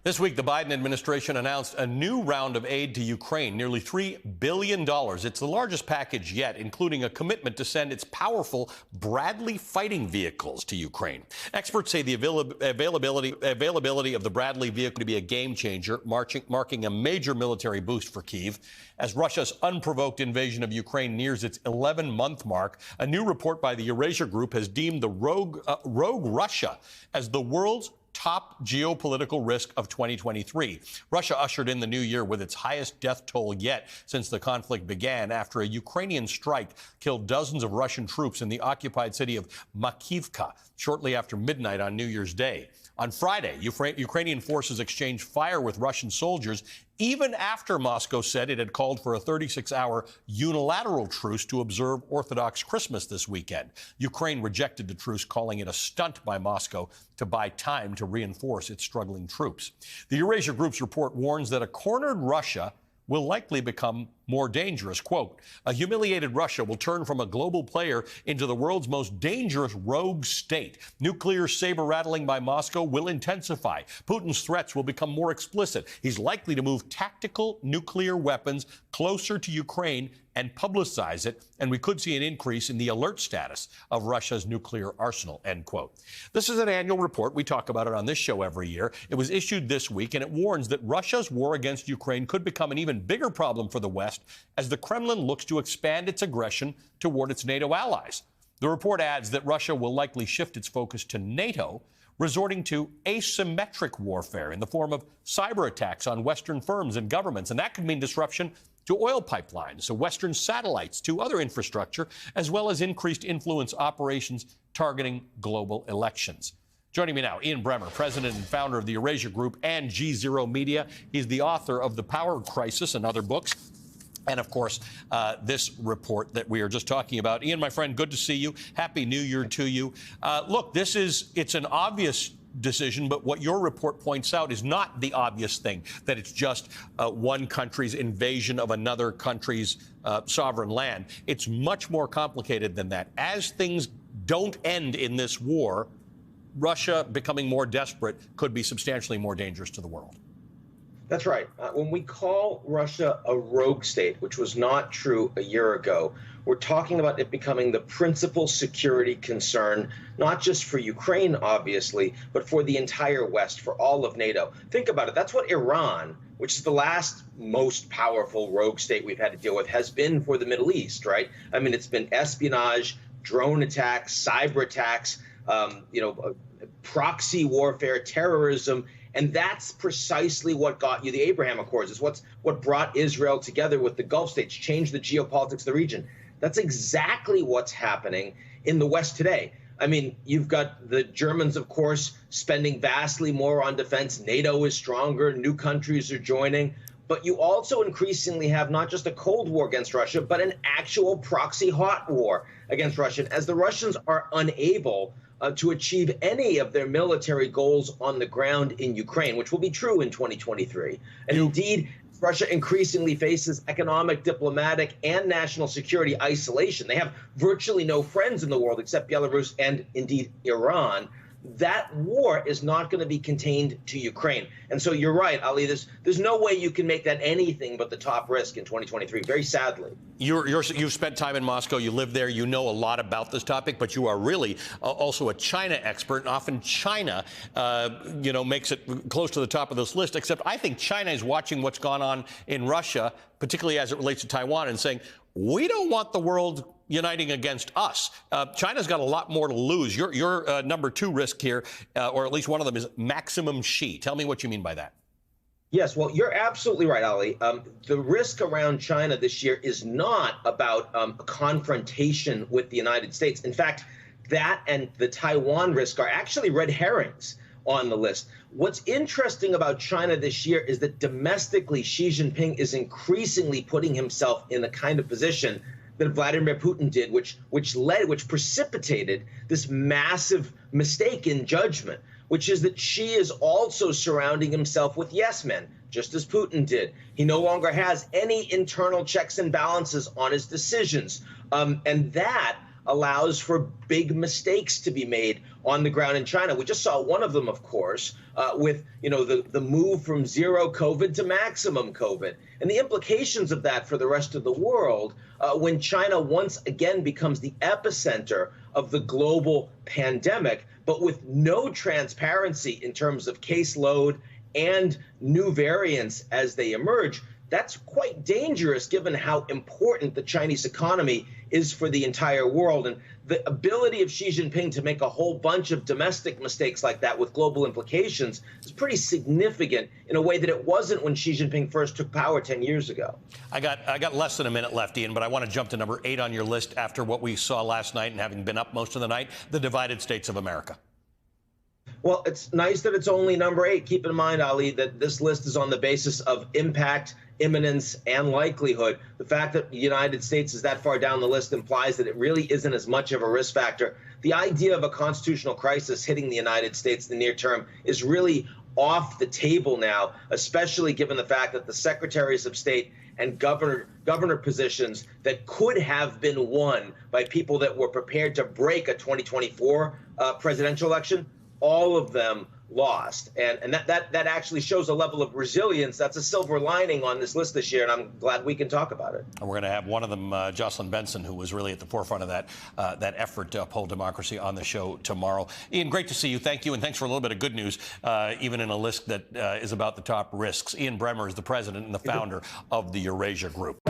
This week, the Biden administration announced a new round of aid to Ukraine, nearly $3 billion. It's the largest package yet, including a commitment to send its powerful Bradley fighting vehicles to Ukraine. Experts say the availability of the Bradley vehicle to be a game changer, marking a major military boost for Kyiv. As Russia's unprovoked invasion of Ukraine nears its 11-month mark, a new report by the Eurasia Group has deemed the rogue Russia as the world's top geopolitical risk of 2023. Russia ushered in the new year with its highest death toll yet since the conflict began after a Ukrainian strike killed dozens of Russian troops in the occupied city of Makivka shortly after midnight on New Year's Day. On Friday, Ukrainian forces exchanged fire with Russian soldiers even after Moscow said it had called for a 36-hour unilateral truce to observe Orthodox Christmas this weekend. Ukraine rejected the truce, calling it a stunt by Moscow to buy time to reinforce its struggling troops. The Eurasia Group's report warns that a cornered Russia will likely become more dangerous. Quote, a humiliated Russia will turn from a global player into the world's most dangerous rogue state. Nuclear saber-rattling by Moscow will intensify. Putin's threats will become more explicit. He's likely to move tactical nuclear weapons closer to Ukraine and publicize it, and we could see an increase in the alert status of Russia's nuclear arsenal, end quote. This is an annual report. We talk about it on this show every year. It was issued this week, and it warns that Russia's war against Ukraine could become an even bigger problem for the West as the Kremlin looks to expand its aggression toward its NATO allies. The report adds that Russia will likely shift its focus to NATO, resorting to asymmetric warfare in the form of cyber attacks on Western firms and governments, and that could mean disruption to oil pipelines, to Western satellites, to other infrastructure, as well as increased influence operations targeting global elections. Joining me now, Ian Bremmer, president and founder of the Eurasia Group and G0 Media. He's the author of The Power Crisis and other books. And, of course, this report that we are just talking about. Ian, my friend, good to see you. Happy New Year to you. Look, it's an obvious decision, but what your report points out is not the obvious thing, that it's just one country's invasion of another country's sovereign land. It's much more complicated than that. As things don't end in this war, Russia becoming more desperate could be substantially more dangerous to the world. That's right. When we call Russia a rogue state, which was not true a year ago, we're talking about it becoming the principal security concern, not just for Ukraine, obviously, but for the entire West, for all of NATO. Think about it. That's what Iran, which is the last most powerful rogue state we've had to deal with, has been for the Middle East, right? I mean, it's been espionage, drone attacks, cyber attacks, proxy warfare, terrorism. And that's precisely what got you the Abraham Accords. It's what brought Israel together with the Gulf states, changed the geopolitics of the region. That's exactly what's happening in the West today. I mean, you've got the Germans, of course, spending vastly more on defense. NATO is stronger. New countries are joining. But you also increasingly have not just a Cold War against Russia, but an actual proxy hot war against Russia, as the Russians are unable to achieve any of their military goals on the ground in Ukraine, which will be true in 2023. And indeed, Russia increasingly faces economic, diplomatic, and national security isolation. They have virtually no friends in the world except Belarus and indeed Iran. That war is not going to be contained to Ukraine. And so you're right, Ali, there's no way you can make that anything but the top risk in 2023, very sadly. You've spent time in Moscow. You live there. You know a lot about this topic, but you are really also a China expert. And often China, makes it close to the top of this list, except I think China is watching what's gone on in Russia, particularly as it relates to Taiwan, and saying, we don't want the world uniting against us. China's got a lot more to lose. Your number two risk here, or at least one of them, is maximum Xi. Tell me what you mean by that. Yes, well, you're absolutely right, Ali. The risk around China this year is not about a confrontation with the United States. In fact, that and the Taiwan risk are actually red herrings on the list. What's interesting about China this year is that domestically, Xi Jinping is increasingly putting himself in the kind of position that Vladimir Putin did, which precipitated this massive mistake in judgment, which is that Xi is also surrounding himself with yes men, just as Putin did. He no longer has any internal checks and balances on his decisions. And that allows for big mistakes to be made on the ground in China. We just saw one of them, of course, with the move from zero COVID to maximum COVID, and the implications of that for the rest of the world when China once again becomes the epicenter of the global pandemic, but with no transparency in terms of caseload and new variants as they emerge. That's quite dangerous given how important the Chinese economy is for the entire world. And the ability of Xi Jinping to make a whole bunch of domestic mistakes like that with global implications is pretty significant in a way that it wasn't when Xi Jinping first took power 10 years ago. I got less than a minute left, Ian, but I want to jump to number 8 on your list after what we saw last night and having been up most of the night, the divided states of America. Well, it's nice that it's only number 8. Keep in mind, Ali, that this list is on the basis of impact, imminence, and likelihood. The fact that the United States is that far down the list implies that it really isn't as much of a risk factor. The idea of a constitutional crisis hitting the United States in the near term is really off the table now, especially given the fact that the secretaries of state and governor positions that could have been won by people that were prepared to break a 2024 presidential election, all of them lost. And that actually shows a level of resilience. That's a silver lining on this list this year, and I'm glad we can talk about it. And we're going to have one of them, Jocelyn Benson, who was really at the forefront of that effort to uphold democracy, on the show tomorrow. Ian, great to see you. Thank you, and thanks for a little bit of good news, even in a list that is about the top risks. Ian Bremmer is the president and the founder of the Eurasia Group.